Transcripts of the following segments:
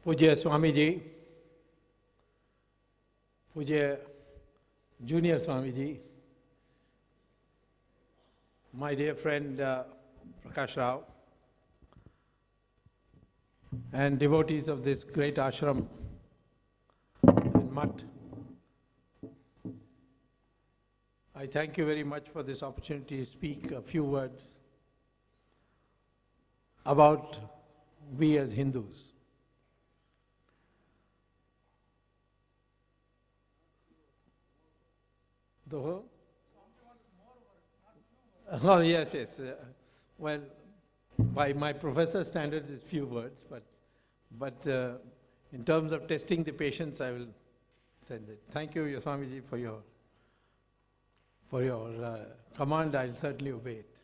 पूज्य स्वामी जी, पूज्य junior Swami ji, my dear friend Prakash Rao, and devotees of this great ashram and mutt, I thank you very much for this opportunity to speak a few words about we as Hindus. Oh, yes. Well, by my professor's standards, it's few words, but in terms of testing the patience, I will send it. Thank you, Swamiji, for your command. I'll certainly obey it.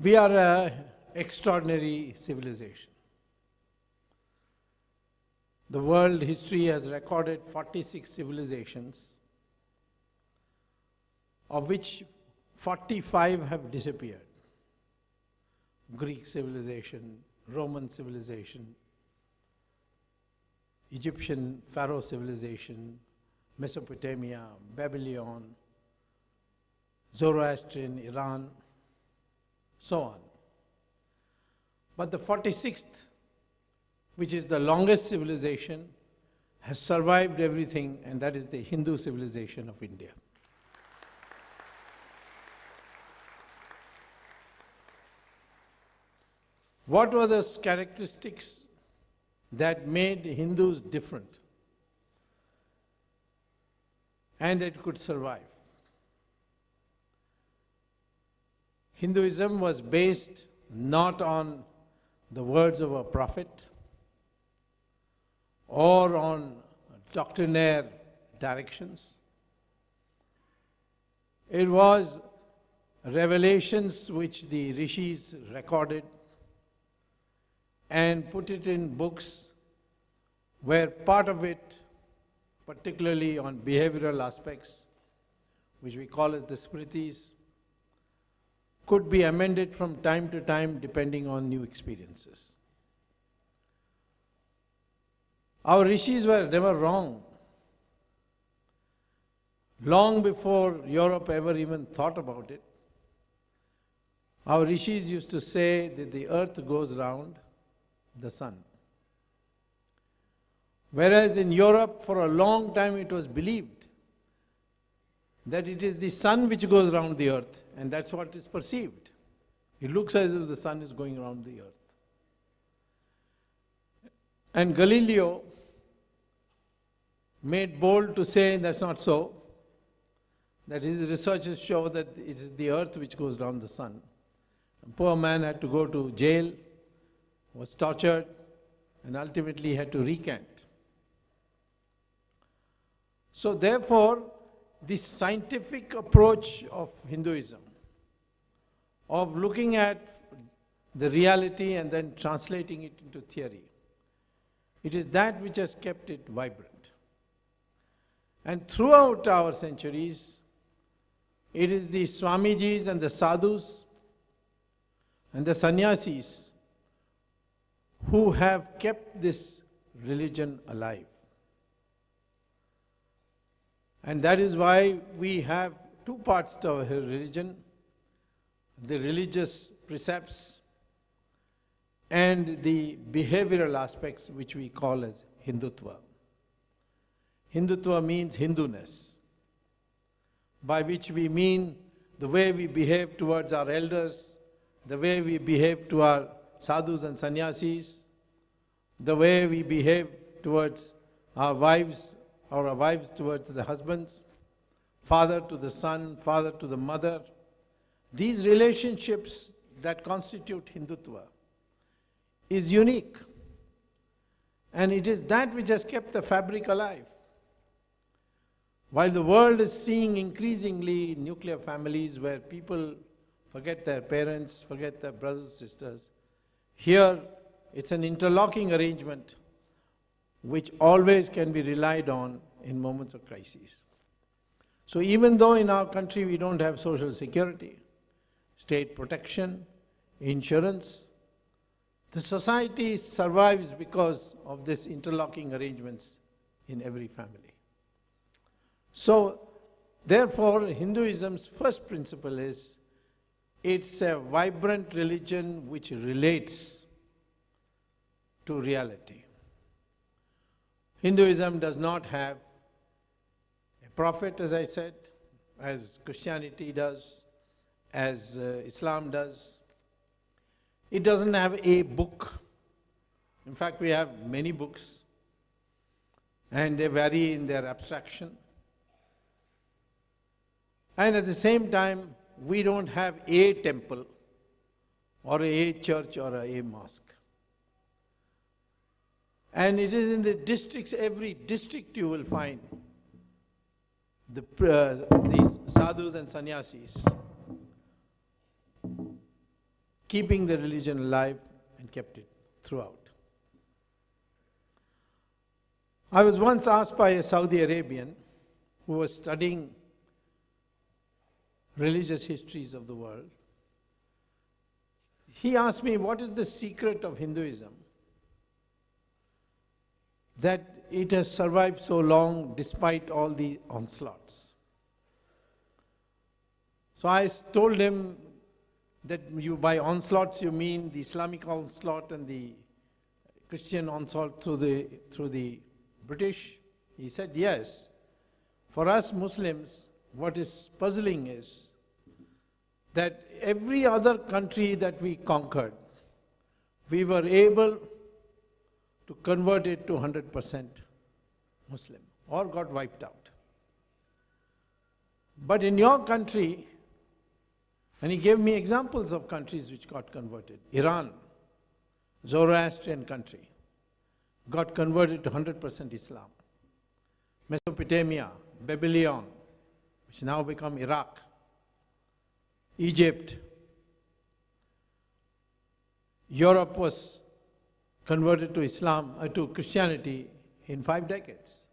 We are an extraordinary civilization. The world history has recorded 46 civilizations, of which 45 have disappeared. Greek civilization, Roman civilization, Egyptian Pharaoh civilization, Mesopotamia, Babylon, Zoroastrian, Iran, so on. But the 46th, which is the longest civilization, has survived everything, and that is the Hindu civilization of India. What were the characteristics that made Hindus different and that could survive? Hinduism was based not on the words of a prophet or on doctrinaire directions. It was revelations which the rishis recorded and put it in books, where part of it, particularly on behavioral aspects, which we call as the smritis, could be amended from time to time depending on new experiences. Our rishis were never wrong. Long before Europe ever even thought about it, our rishis used to say that the earth goes round the sun. Whereas in Europe, for a long time it was believed that it is the sun which goes round the earth, and that's what is perceived. It looks as if the sun is going around the earth. And Galileo made bold to say that's not so, that his researches show that it is the earth which goes round the sun. A poor man had to go to jail, was tortured, and ultimately had to recant. So therefore, this scientific approach of Hinduism, of looking at the reality and then translating it into theory, it is that which has kept it vibrant. And throughout our centuries, it is the Swamijis and the sadhus and the sannyasis who have kept this religion alive. And that is why we have two parts to our religion: the religious precepts and the behavioral aspects, which we call as Hindutva. Hindutva means Hinduness, by which we mean the way we behave towards our elders, the way we behave to our sadhus and sannyasis, the way we behave towards our wives, or our wives towards the husbands, father to the son, father to the mother. These relationships that constitute Hindutva is unique. And it is that which has kept the fabric alive. While the world is seeing increasingly nuclear families where people forget their parents, forget their brothers and sisters, here it's an interlocking arrangement which always can be relied on in moments of crisis. So even though in our country we don't have social security, state protection, insurance, The society survives because of this interlocking arrangements in every family. So, therefore, Hinduism's first principle is it's a vibrant religion which relates to reality. Hinduism does not have a prophet, as I said, as Christianity does, as Islam does. It doesn't have a book. In fact, we have many books, and they vary in their abstraction. And at the same time, we don't have a temple or a church or a mosque. And it is in the districts, every district you will find these sadhus and sannyasis keeping the religion alive and kept it throughout. I was once asked by a Saudi Arabian who was studying religious histories of the world. He asked me, what is the secret of Hinduism that it has survived so long despite all the onslaughts? So I told him that by onslaughts you mean the Islamic onslaught and the Christian onslaught through the British. He said, yes. For us Muslims, what is puzzling is that every other country that we conquered, we were able to convert it to 100% Muslim or got wiped out. But in your country, and he gave me examples of countries which got converted. Iran, Zoroastrian country, got converted to 100% Islam. Mesopotamia, Babylon, which now become Iraq, Egypt. Europe was converted to Islam, to Christianity in 5 decades.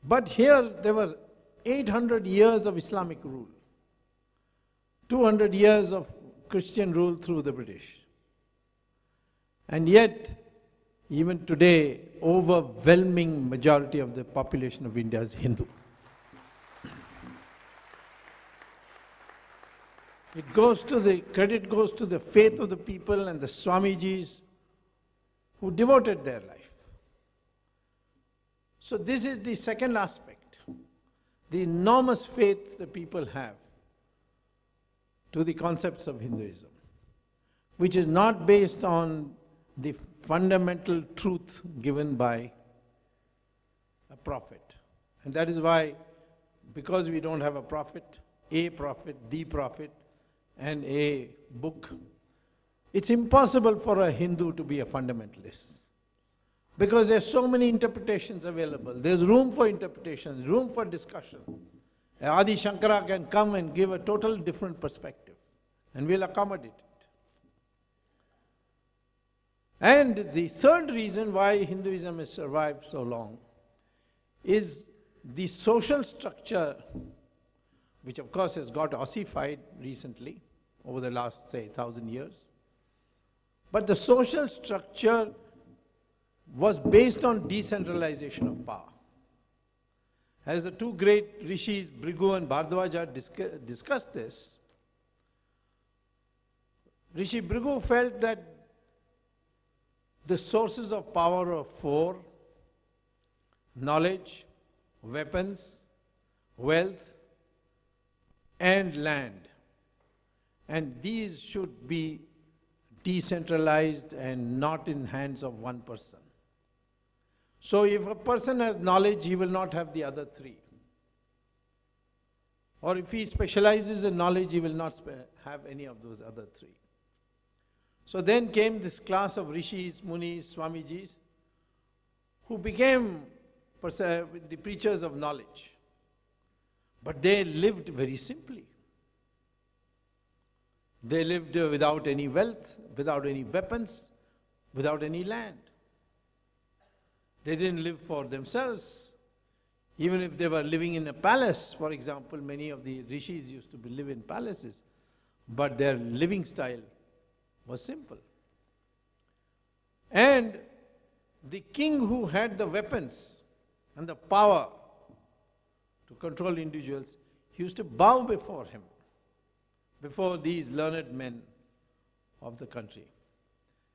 But here there were 800 years of Islamic rule, 200 years of Christian rule through the British. And yet, even today, overwhelming majority of the population of India is Hindu. Credit goes to the faith of the people and the Swamijis who devoted their life. So this is the second aspect, the enormous faith the people have to the concepts of Hinduism, which is not based on the fundamental truth given by a prophet. And that is why, because we don't have a prophet, the prophet, and a book, it's impossible for a Hindu to be a fundamentalist. Because there's so many interpretations available. There's room for interpretations, room for discussion. Adi Shankara can come and give a total different perspective, and we'll accommodate it. And the third reason why Hinduism has survived so long is the social structure, which of course has got ossified recently over the last, say, 1,000 years. But the social structure was based on decentralization of power. As the two great rishis, Bhrigu and Bhardwaja, discussed this, Rishi Bhrigu felt that the sources of power are 4: knowledge, weapons, wealth, and land. And these should be decentralized and not in hands of one person. So if a person has knowledge, he will not have the other 3. Or if he specializes in knowledge, he will not have any of those other 3. So then came this class of rishis, munis, swamijis, who became the preachers of knowledge. But they lived very simply. They lived without any wealth, without any weapons, without any land. They didn't live for themselves. Even if they were living in a palace, for example, many of the rishis used to live in palaces, but their living style was simple. And the king who had the weapons and the power to control individuals, he used to bow before him, before these learned men of the country,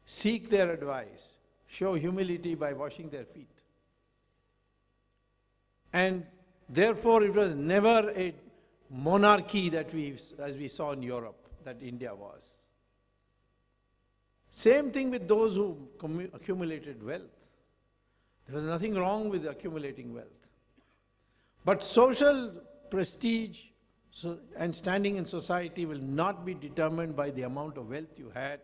seek their advice, show humility by washing their feet. And therefore it was never a monarchy that as we saw in Europe, that India was. Same thing with those who accumulated wealth. There was nothing wrong with accumulating wealth. But social prestige and standing in society will not be determined by the amount of wealth you had,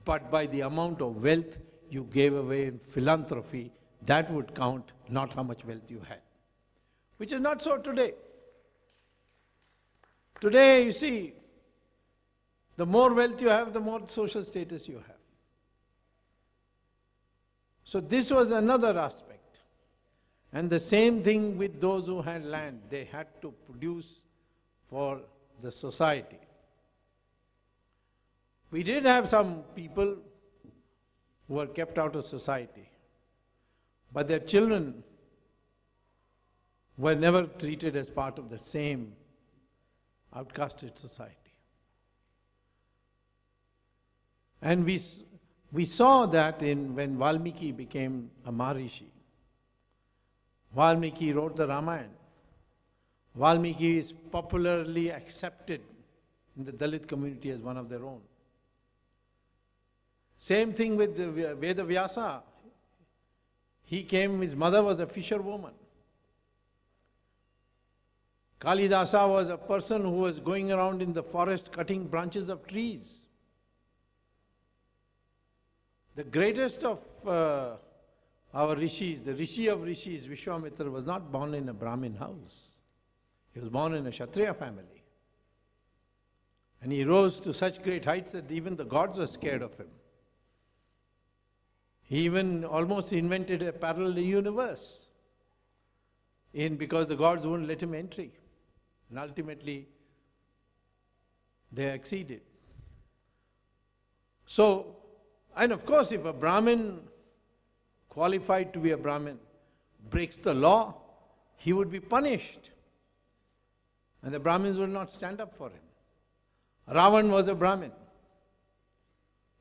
but by the amount of wealth you gave away in philanthropy. That would count, not how much wealth you had. Which is not so today. Today, you see, the more wealth you have, the more social status you have. So this was another aspect. And the same thing with those who had land. They had to produce for the society. We did have some people who were kept out of society, but their children were never treated as part of the same outcasted society. And we saw that when Valmiki became a Maharishi. Valmiki wrote the Ramayana. Valmiki is popularly accepted in the Dalit community as one of their own. Same thing with Veda Vyasa. He came, his mother was a fisherwoman. Kalidasa was a person who was going around in the forest cutting branches of trees. The greatest of our rishis, the rishi of rishis, Vishwamitra, was not born in a Brahmin house. He was born in a Kshatriya family. And he rose to such great heights that even the gods were scared of him. He even almost invented a parallel universe because the gods wouldn't let him entry. And ultimately, they acceded. So, and of course, if a Brahmin qualified to be a Brahmin breaks the law, he would be punished. And the Brahmins would not stand up for him. Ravan was a Brahmin.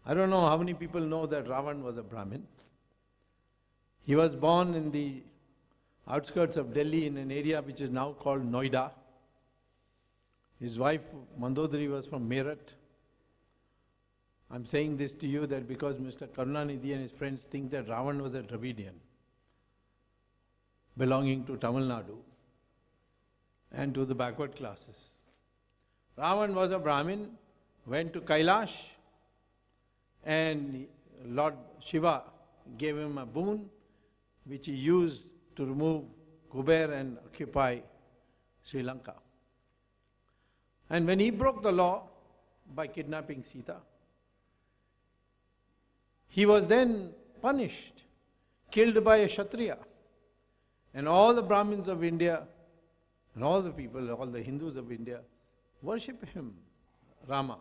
I don't know how many people know that Ravan was a Brahmin. He was born in the outskirts of Delhi in an area which is now called Noida. His wife Mandodari was from Meerut. I'm saying this to you that because Mr. Karunanidhi and his friends think that Ravan was a Dravidian belonging to Tamil Nadu and to the backward classes. Ravan was a Brahmin, went to Kailash, and Lord Shiva gave him a boon which he used to remove Kuber and occupy Sri Lanka. And when he broke the law by kidnapping Sita, he was then punished, killed by a Kshatriya. And all the Brahmins of India and all the people, all the Hindus of India worship him, Rama.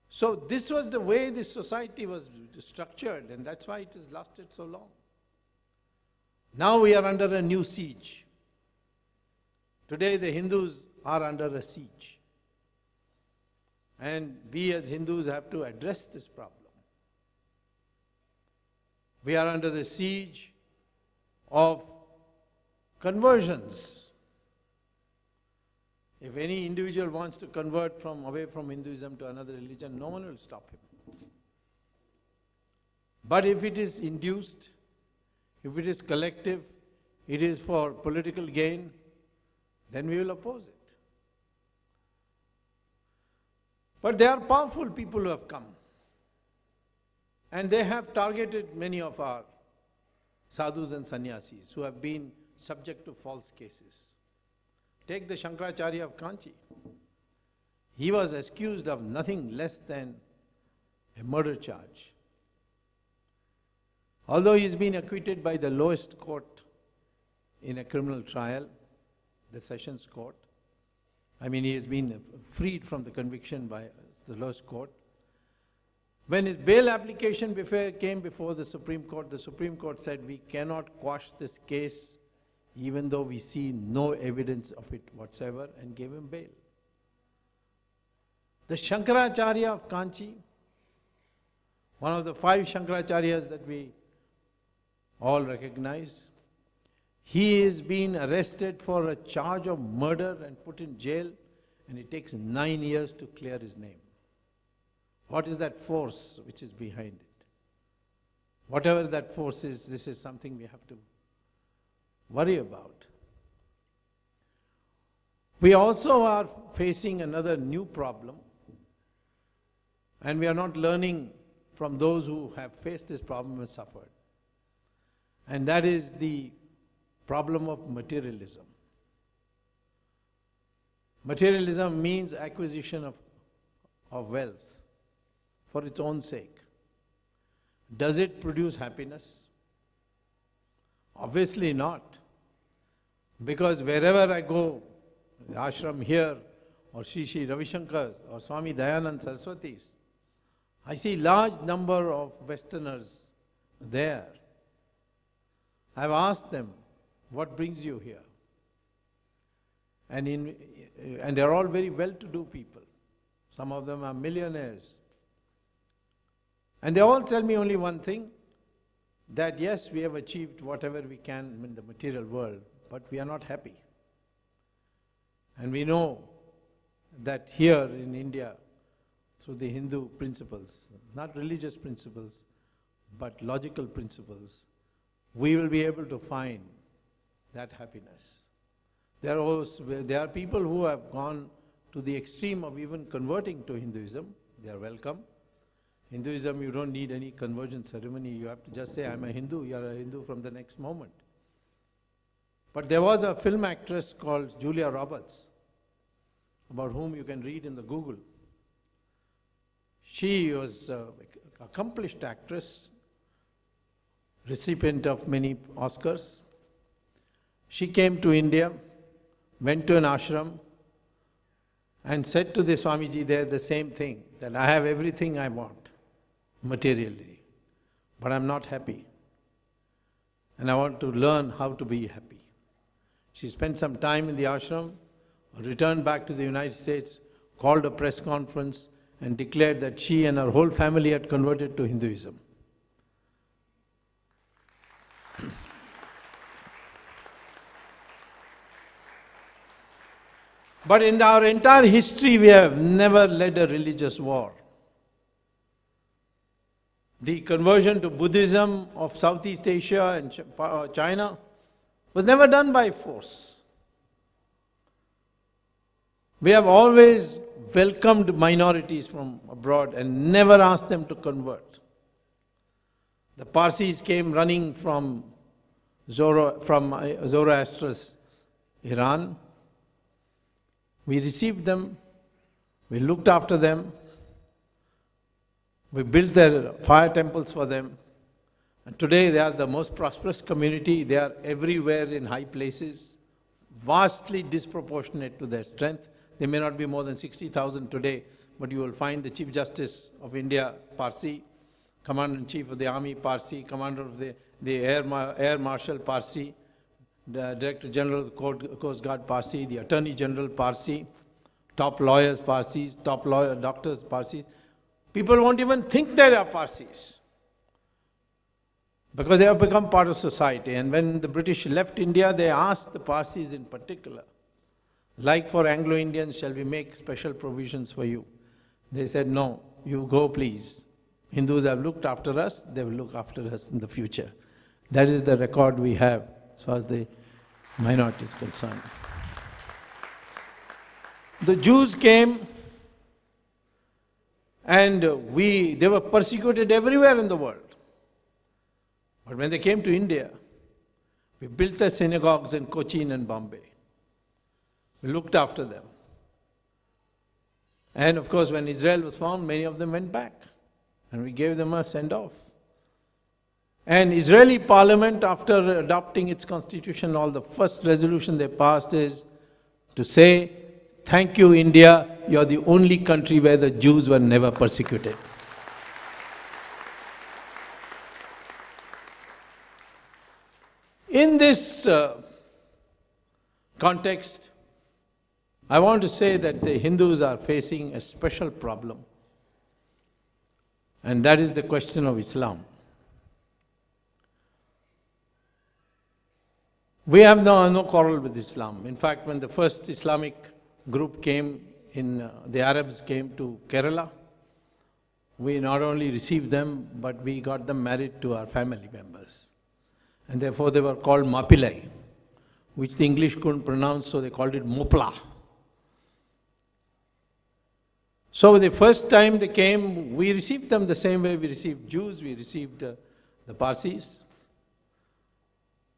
So this was the way this society was structured, and that's why it has lasted so long. Now we are under a new siege. Today the Hindus are under a siege. And we as Hindus have to address this problem. We are under the siege of conversions. If any individual wants to convert away from Hinduism to another religion, no one will stop him. But if it is induced, if it is collective, it is for political gain, then we will oppose it. But there are powerful people who have come. And they have targeted many of our sadhus and sannyasis who have been subject to false cases. Take the Shankaracharya of Kanchi. He was accused of nothing less than a murder charge. Although he's been acquitted by the lowest court in a criminal trial, the Sessions Court, he has been freed from the conviction by the lowest court, When his bail application came before the Supreme Court said, we cannot quash this case even though we see no evidence of it whatsoever, and gave him bail. The Shankaracharya of Kanchi, one of the 5 Shankaracharyas that we all recognize, he is being arrested for a charge of murder and put in jail, and it takes 9 years to clear his name. What is that force which is behind it? Whatever that force is, this is something we have to worry about. We also are facing another new problem, and we are not learning from those who have faced this problem and suffered. And that is the problem of materialism. Materialism means acquisition of wealth for its own sake. Does it produce happiness? Obviously not. Because wherever I go, the ashram here, or Sri Ravi Shankar's, or Swami Dayanand Saraswati's, I see large number of Westerners there. I've asked them, what brings you here? And they're all very well-to-do people. Some of them are millionaires. And they all tell me only one thing, that yes, we have achieved whatever we can in the material world, but we are not happy. And we know that here in India, through the Hindu principles, not religious principles, but logical principles, we will be able to find that happiness. There are people who have gone to the extreme of even converting to Hinduism. They are welcome. Hinduism, you don't need any conversion ceremony. You have to just say, I'm a Hindu. You are a Hindu from the next moment. But there was a film actress called Julia Roberts, about whom you can read in the Google. She was an accomplished actress, recipient of many Oscars. She came to India, went to an ashram, and said to the Swamiji there the same thing, that I have everything I want, materially, but I'm not happy. And I want to learn how to be happy. She spent some time in the ashram, returned back to the United States, called a press conference, and declared that she and her whole family had converted to Hinduism. But in our entire history, we have never led a religious war. The conversion to Buddhism of Southeast Asia and China was never done by force. We have always welcomed minorities from abroad and never asked them to convert. The Parsis came running from Zoroaster's Iran. We received them, we looked after them, we built their fire temples for them, and today they are the most prosperous community. They are everywhere in high places, vastly disproportionate to their strength. They may not be more than 60,000 today, but you will find the Chief Justice of India, Parsi, Commander-in-Chief of the Army, Parsi, Commander of the Air Marshal, Parsi, the Director General of the Coast Guard, Parsi, the Attorney General, Parsi, top lawyers, Parsis, top doctors, Parsis. People won't even think they are Parsis because they have become part of society. And when the British left India, they asked the Parsis in particular, like for Anglo-Indians, shall we make special provisions for you? They said, no, you go please. Hindus have looked after us, they will look after us in the future. That is the record we have as far as the minority is concerned. The Jews came and they were persecuted everywhere in the world. But when they came to India, we built the synagogues in Cochin and Bombay. We looked after them. And of course, when Israel was found, many of them went back. And we gave them a send-off. And Israeli parliament, after adopting its constitution, the first resolution they passed is to say, thank you, India, you are the only country where the Jews were never persecuted. In this context, I want to say that the Hindus are facing a special problem, and that is the question of Islam. We have no quarrel with Islam. In fact, when the first Islamic group came the Arabs came to Kerala, we not only received them, but we got them married to our family members. And therefore they were called Mapillai, which the English couldn't pronounce, so they called it Mopla. So the first time they came, we received them the same way we received Jews, we received the Parsis,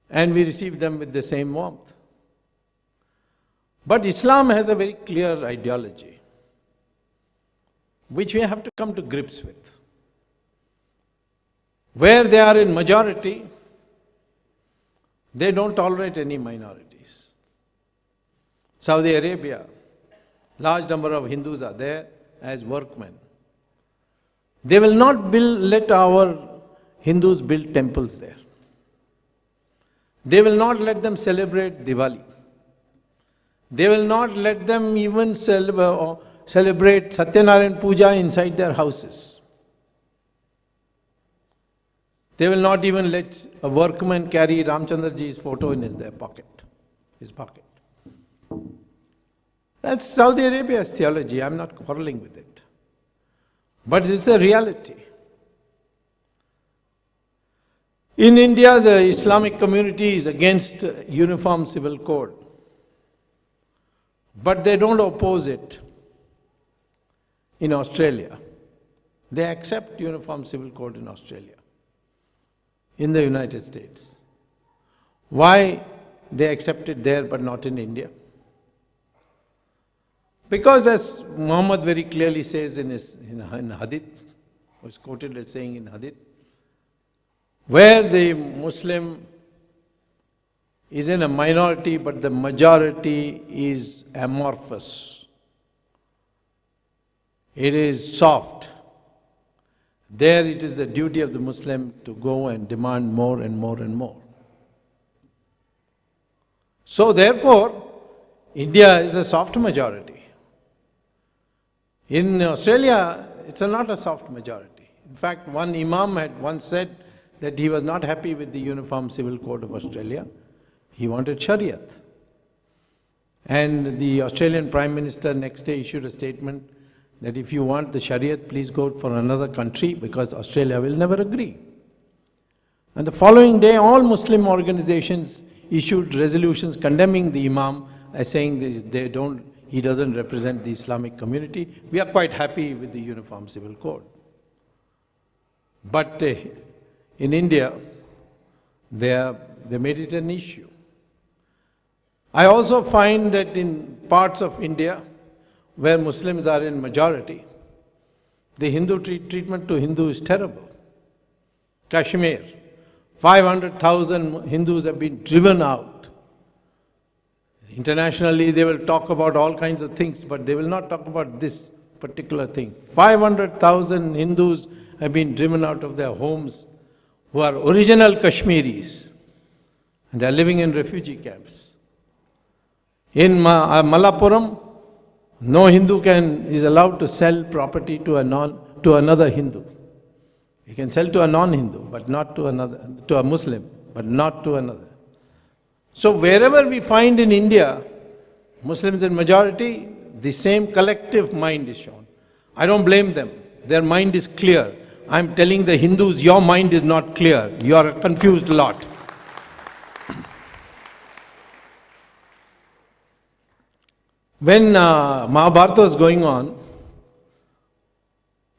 and we received them with the same warmth. But Islam has a very clear ideology, which we have to come to grips with. Where they are in majority, they don't tolerate any minorities. Saudi Arabia, large number of Hindus are there as workmen. They will not let our Hindus build temples there. They will not let them celebrate Diwali. They will not let them even celebrate Satyanarayan Puja inside their houses. They will not even let a workman carry Ramchandraji's photo in his pocket. That's Saudi Arabia's theology. I'm not quarreling with it. But it's a reality. In India, the Islamic community is against uniform civil code. But they don't oppose it in Australia. They accept uniform civil code in Australia, in the United States. Why they accept it there but not in India? Because as Muhammad very clearly says in Hadith, was quoted as saying in Hadith, where the Muslim is in a minority but the majority is amorphous, it is soft, there it is the duty of the Muslim to go and demand more and more and more. So therefore, India is a soft majority. In Australia, it's not a soft majority. In fact, one Imam had once said that he was not happy with the Uniform Civil Code of Australia. He wanted Shariat. And the Australian Prime Minister next day issued a statement that if you want the Shariat, please go for another country because Australia will never agree. And the following day, all Muslim organizations issued resolutions condemning the Imam as saying he doesn't represent the Islamic community. We are quite happy with the Uniform Civil Code. But in India, they made it an issue. I also find that in parts of India where Muslims are in majority, the Hindu treatment to Hindu is terrible. Kashmir, 500,000 Hindus have been driven out. Internationally, they will talk about all kinds of things, but they will not talk about this particular thing. 500,000 Hindus have been driven out of their homes who are original Kashmiris, and they are living in refugee camps. In Malappuram, no Hindu is allowed to sell property to another Hindu. He can sell to a non-Hindu, but not to a Muslim, but not to another. So wherever we find in India, Muslims in majority, the same collective mind is shown. I don't blame them. Their mind is clear. I'm telling the Hindus, your mind is not clear. You are a confused lot. When Mahabharata was going on,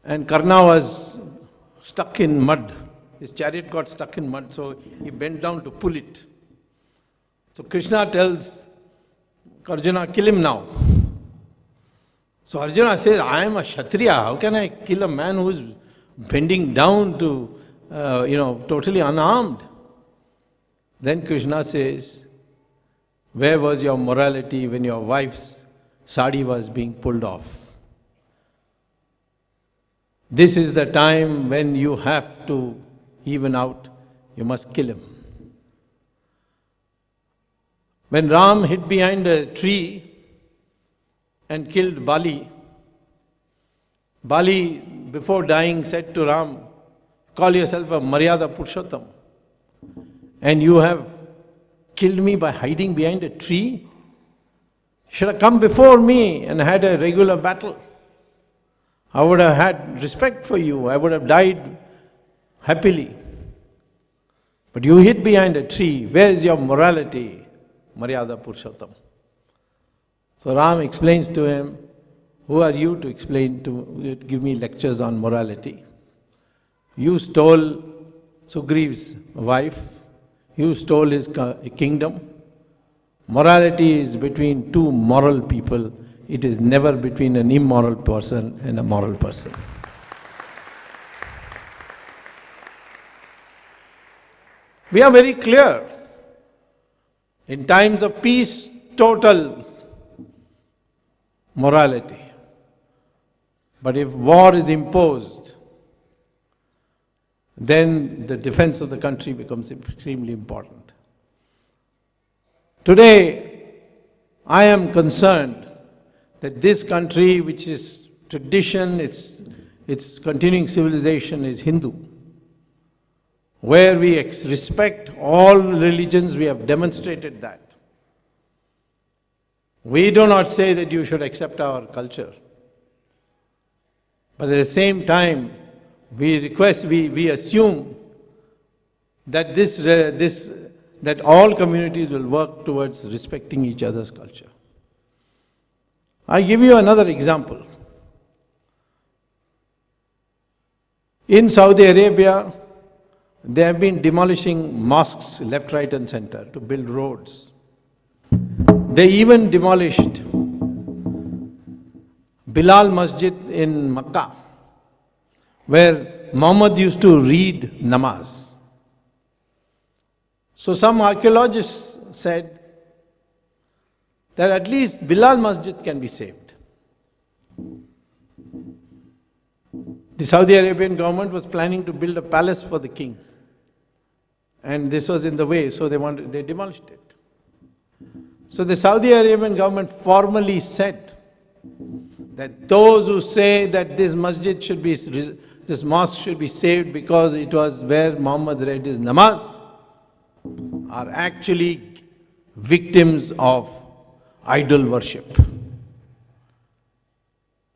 and Karna was stuck in mud, his chariot got stuck in mud, so he bent down to pull it. So Krishna tells Arjuna, kill him now. So Arjuna says, I am a Kshatriya, how can I kill a man who is bending down to, totally unarmed? Then Krishna says, where was your morality when your wife's sari was being pulled off? This is the time when you have to even out, you must kill him. When Ram hid behind a tree and killed Bali, Bali, before dying, said to Ram, call yourself a Maryada Purushottam, and you have killed me by hiding behind a tree? Should have come before me and had a regular battle. I would have had respect for you. I would have died happily. But you hid behind a tree. Where is your morality, Maryada Purushottam? So Ram explains to him, who are you to give me lectures on morality? You stole Sugriva's wife. You stole his kingdom. Morality is between two moral people. It is never between an immoral person and a moral person. We are very clear. In times of peace, total morality. But if war is imposed, then the defense of the country becomes extremely important. Today, I am concerned that this country, which is tradition, its continuing civilization is Hindu, where we respect all religions. We have demonstrated that. We do not say that you should accept our culture. But at the same time, we assume that that all communities will work towards respecting each other's culture. I give you another example. In Saudi Arabia, they have been demolishing mosques left, right and center to build roads. They even demolished Bilal Masjid in Makkah, where Muhammad used to read namaz. So some archaeologists said that at least Bilal Masjid can be saved. The Saudi Arabian government was planning to build a palace for the king. And this was in the way, so they demolished it. So the Saudi Arabian government formally said that those who say that this mosque should be saved because it was where Muhammad read his namaz are actually victims of idol worship.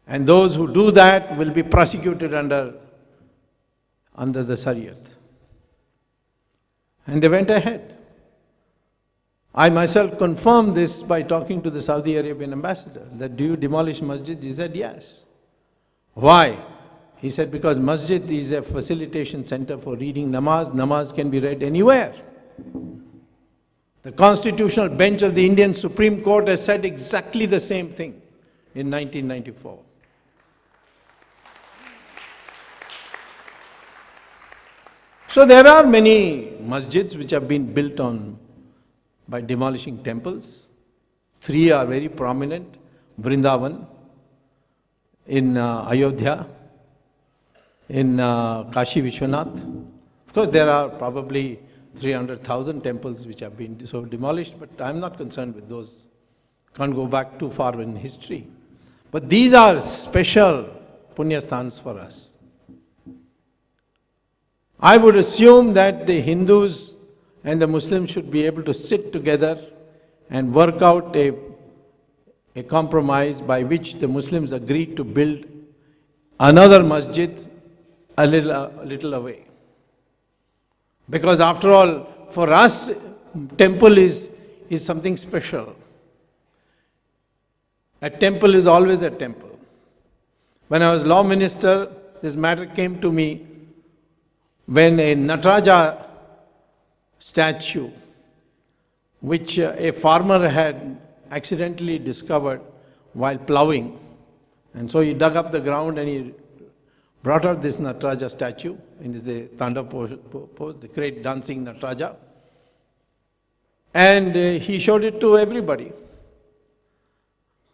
And those who do that will be prosecuted under the Shariat. And they went ahead. I myself confirmed this by talking to the Saudi Arabian ambassador, that do you demolish masjid? He said yes. Why? He said because masjid is a facilitation center for reading namaz. Namaz can be read anywhere. The constitutional bench of the Indian Supreme Court has said exactly the same thing in 1994. So there are many masjids which have been built by demolishing temples. 3 are very prominent. Vrindavan, in Ayodhya, in Kashi Vishwanath. Of course, there are probably 300,000 temples which have been demolished, but I'm not concerned with those. Can't go back too far in history. But these are special punyasthans for us. I would assume that the Hindus and the Muslims should be able to sit together and work out a compromise by which the Muslims agreed to build another masjid a little away. Because after all, for us, temple is something special. A temple is always a temple. When I was law minister, this matter came to me when a Nataraja statue, which a farmer had accidentally discovered while ploughing, and so he dug up the ground and he brought out this Nataraja statue, in the Tandav pose, the great dancing Nataraja, and he showed it to everybody.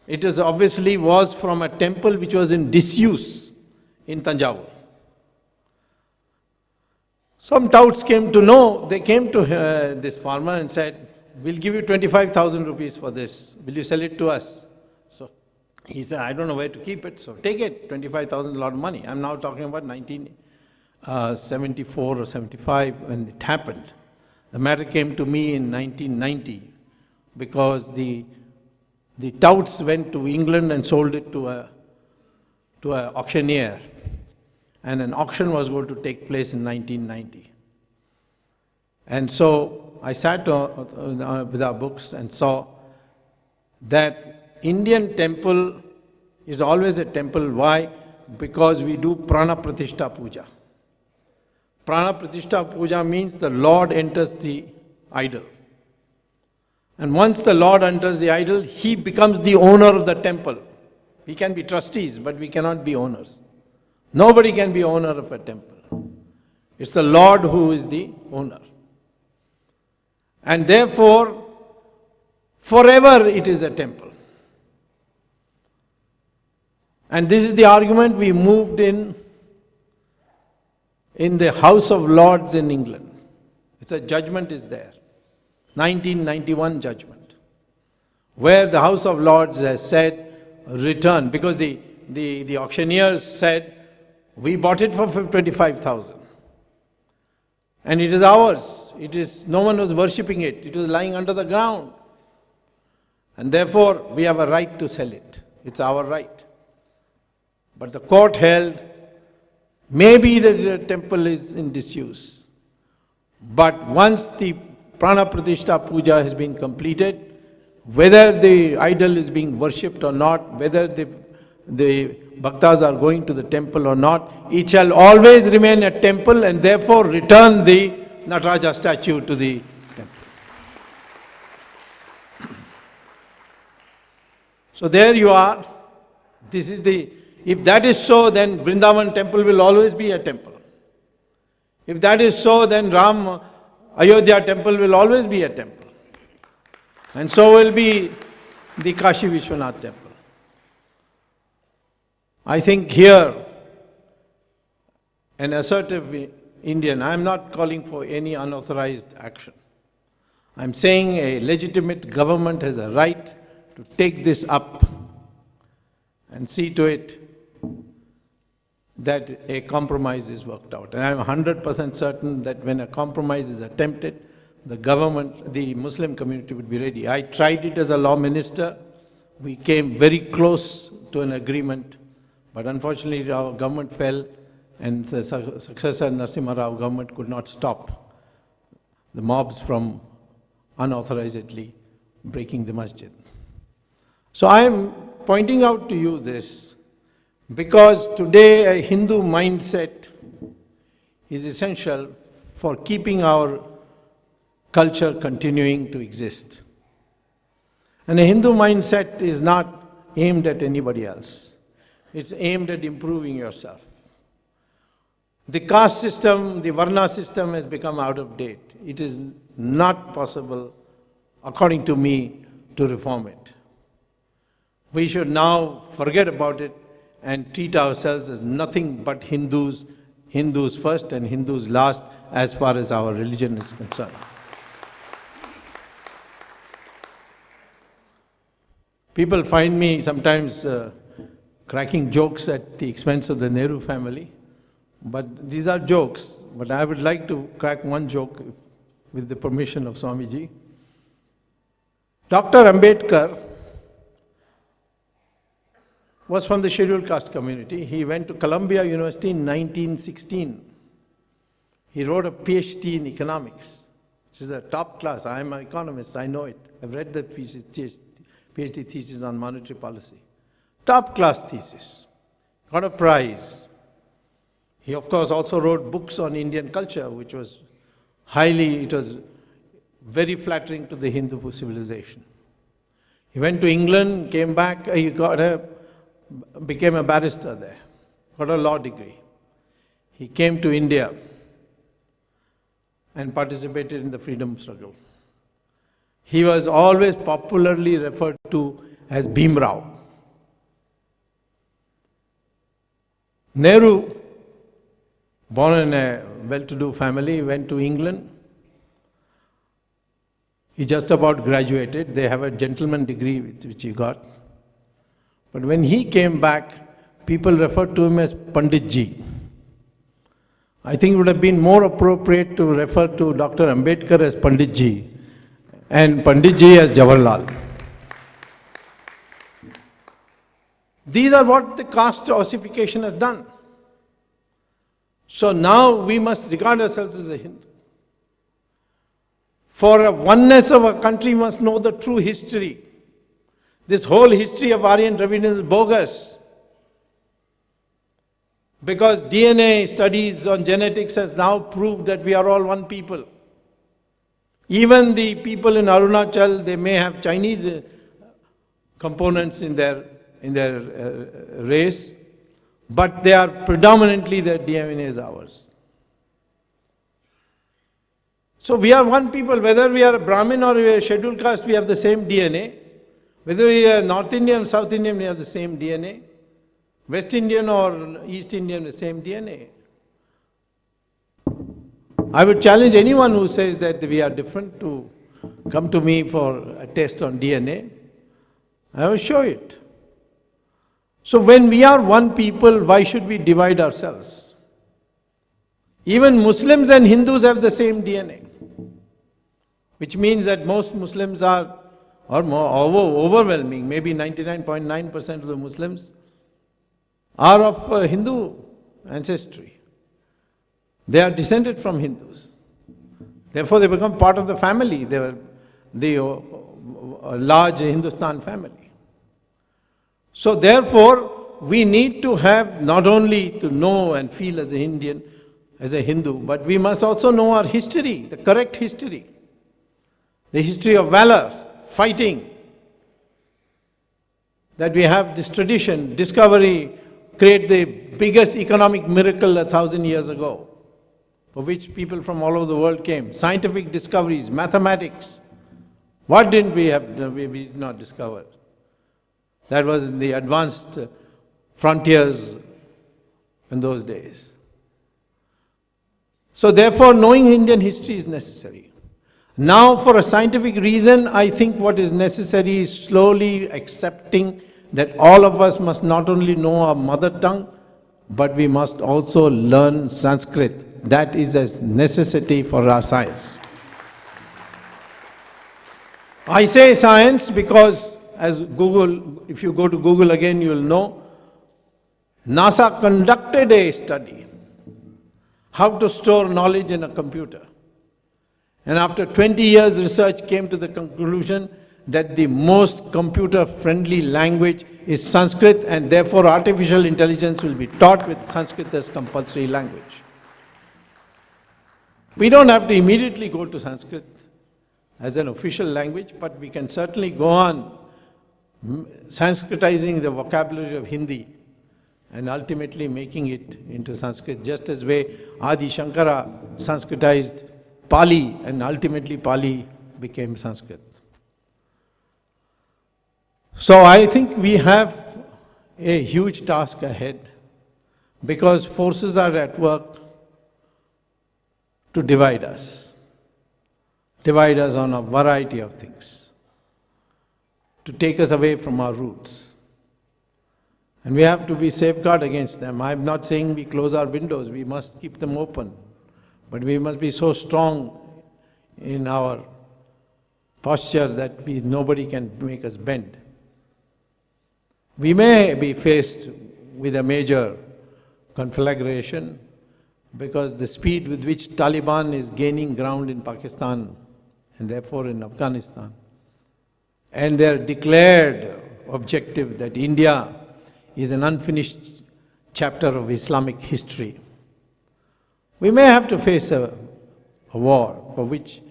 It was from a temple which was in disuse in Tanjavur. Some touts came to know, they came to this farmer and said, we'll give you 25,000 rupees for this. Will you sell it to us? So he said, I don't know where to keep it, so take it. 25,000 is a lot of money. I'm now talking about 1974 or 75 when it happened. The matter came to me in 1990 because the touts went to England and sold it to an auctioneer. And an auction was going to take place in 1990. And so I sat with our books and saw that Indian temple is always a temple. Why? Because we do Prana Pratishtha Puja. Prana Pratishtha Puja means the Lord enters the idol. And once the Lord enters the idol, He becomes the owner of the temple. We can be trustees, but we cannot be owners. Nobody can be owner of a temple. It's the Lord who is the owner. And therefore, forever it is a temple. And this is the argument we moved in the House of Lords in England. It's a judgment is there. 1991 judgment. Where the House of Lords has said, return. Because the auctioneers said, we bought it for 25,000. And it is ours. No one was worshipping it. It was lying under the ground. And therefore, we have a right to sell it. It's our right. But the court held, maybe the temple is in disuse. But once the Prana Pratishtha Puja has been completed, whether the idol is being worshipped or not, whether the bhaktas are going to the temple or not, it shall always remain a temple, and therefore return the Nataraja statue to the temple. So there you are. If that is so, then Vrindavan temple will always be a temple. If that is so, then Ayodhya temple will always be a temple. And so will be the Kashi Vishwanath temple. I think here, an assertive Indian, I am not calling for any unauthorized action. I am saying a legitimate government has a right to take this up and see to it that a compromise is worked out. And I am 100% certain that when a compromise is attempted, the government, the Muslim community would be ready. I tried it as a law minister. We came very close to an agreement. But unfortunately, our government fell, and the successor Narasimha Rao government could not stop the mobs from unauthorizedly breaking the masjid. So I am pointing out to you this because today a Hindu mindset is essential for keeping our culture continuing to exist. And a Hindu mindset is not aimed at anybody else. It's aimed at improving yourself. The caste system, the Varna system has become out of date. It is not possible, according to me, to reform it. We should now forget about it and treat ourselves as nothing but Hindus, Hindus first and Hindus last, as far as our religion is concerned. People find me sometimes cracking jokes at the expense of the Nehru family. But these are jokes. But I would like to crack one joke with the permission of Swamiji. Dr. Ambedkar was from the scheduled caste community. He went to Columbia University in 1916. He wrote a PhD in economics, which is a top class. I am an economist, I know it. I've read the PhD thesis on monetary policy. Top class thesis. Got a prize. He, of course, also wrote books on Indian culture, which was it was very flattering to the Hindu civilization. He went to England, came back, he became a barrister there, got a law degree. He came to India and participated in the freedom struggle. He was always popularly referred to as Bhimrao. Nehru, born in a well-to-do family, went to England. He just about graduated. They have a gentleman degree which he got. But when he came back, people referred to him as Pandit Ji. I think it would have been more appropriate to refer to Dr. Ambedkar as Pandit Ji and Pandit Ji as Jawaharlal. These are what the caste ossification has done. So now we must regard ourselves as a Hindu. For a oneness of a country, we must know the true history. This whole history of Aryan Dravidians is bogus. Because DNA studies on genetics has now proved that we are all one people. Even the people in Arunachal, they may have Chinese components in their race, but they are predominantly, their DNA is ours. So we are one people, whether we are a Brahmin or we are a scheduled caste, we have the same DNA. Whether we are North Indian, South Indian, we have the same DNA. West Indian or East Indian, the same DNA. I would challenge anyone who says that we are different to come to me for a test on DNA. I will show it. So when we are one people, why should we divide ourselves? Even Muslims and Hindus have the same DNA, which means that most Muslims are, or more overwhelming, maybe 99.9% of the Muslims are of Hindu ancestry. They are descended from Hindus. Therefore, they become part of the family. They were the large Hindustan family. So therefore, we need to have not only to know and feel as a Indian, as a Hindu, but we must also know our history, the correct history. The history of valor, fighting. That we have this tradition, discovery, create the biggest economic miracle 1,000 years ago, for which people from all over the world came. Scientific discoveries, mathematics. What didn't we have, we did not discover? That was in the advanced frontiers in those days. So therefore, knowing Indian history is necessary. Now, for a scientific reason, I think what is necessary is slowly accepting that all of us must not only know our mother tongue, but we must also learn Sanskrit. That is a necessity for our science. I say science because, as Google, if you go to Google again, you will know, NASA conducted a study, how to store knowledge in a computer. And after 20 years, research came to the conclusion that the most computer-friendly language is Sanskrit, and therefore artificial intelligence will be taught with Sanskrit as compulsory language. We don't have to immediately go to Sanskrit as an official language, but we can certainly go on Sanskritizing the vocabulary of Hindi and ultimately making it into Sanskrit, just as way Adi Shankara Sanskritized Pali, and ultimately Pali became Sanskrit. So I think we have a huge task ahead, because forces are at work to divide us on a variety of things, to take us away from our roots. And we have to be safeguard against them. I'm not saying we close our windows, we must keep them open. But we must be so strong in our posture that nobody can make us bend. We may be faced with a major conflagration because the speed with which Taliban is gaining ground in Pakistan and therefore in Afghanistan, and their declared objective that India is an unfinished chapter of Islamic history. We may have to face a war for which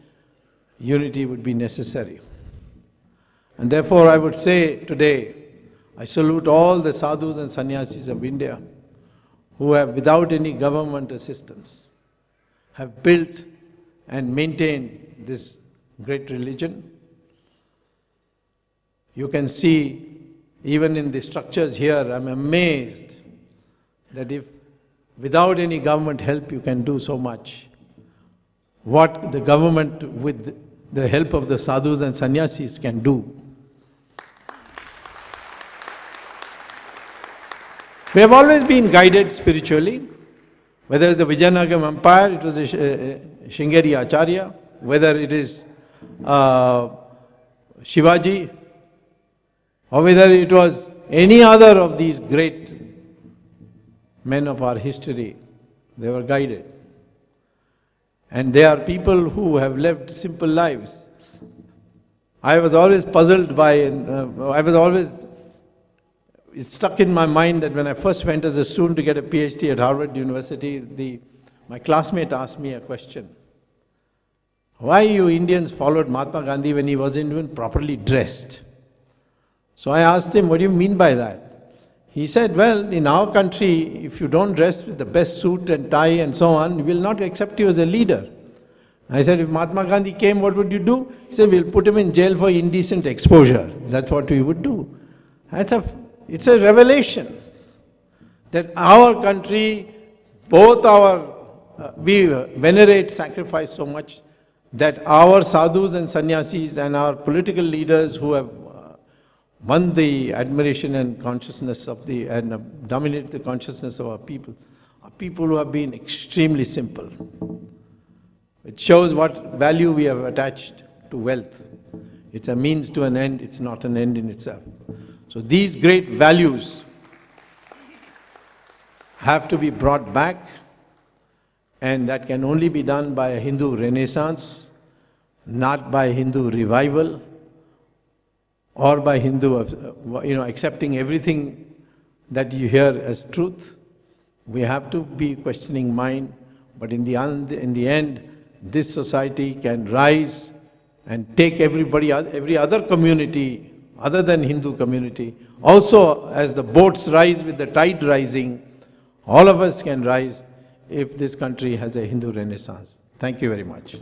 unity would be necessary. And therefore I would say today, I salute all the sadhus and sannyasis of India who have, without any government assistance, have built and maintained this great religion. You can see, even in the structures here, I'm amazed that if without any government help you can do so much. What the government with the help of the sadhus and sannyasis can do. We have always been guided spiritually, whether it's the Vijayanagara Empire, it was the Shringeri Acharya, whether it is Shivaji, or whether it was any other of these great men of our history, they were guided. And they are people who have lived simple lives. I was always puzzled by, it stuck in my mind that when I first went as a student to get a PhD at Harvard University, my classmate asked me a question. Why you Indians followed Mahatma Gandhi when he wasn't even properly dressed? So I asked him, what do you mean by that? He said, well, in our country, if you don't dress with the best suit and tie and so on, we will not accept you as a leader. I said, if Mahatma Gandhi came, what would you do? He said, we'll put him in jail for indecent exposure. That's what we would do. It's a revelation that our country, we venerate sacrifice so much that our sadhus and sannyasis and our political leaders who have won the admiration and consciousness and dominated the consciousness of our people are people who have been extremely simple. It shows what value we have attached to wealth. It's a means to an end, it's not an end in itself. So these great values have to be brought back, and that can only be done by a Hindu renaissance, not by Hindu revival, or by Hindu, accepting everything that you hear as truth. We have to be questioning mind, but in the end, this society can rise and take every other community other than Hindu community. Also, as the boats rise with the tide rising, all of us can rise if this country has a Hindu renaissance. Thank you very much.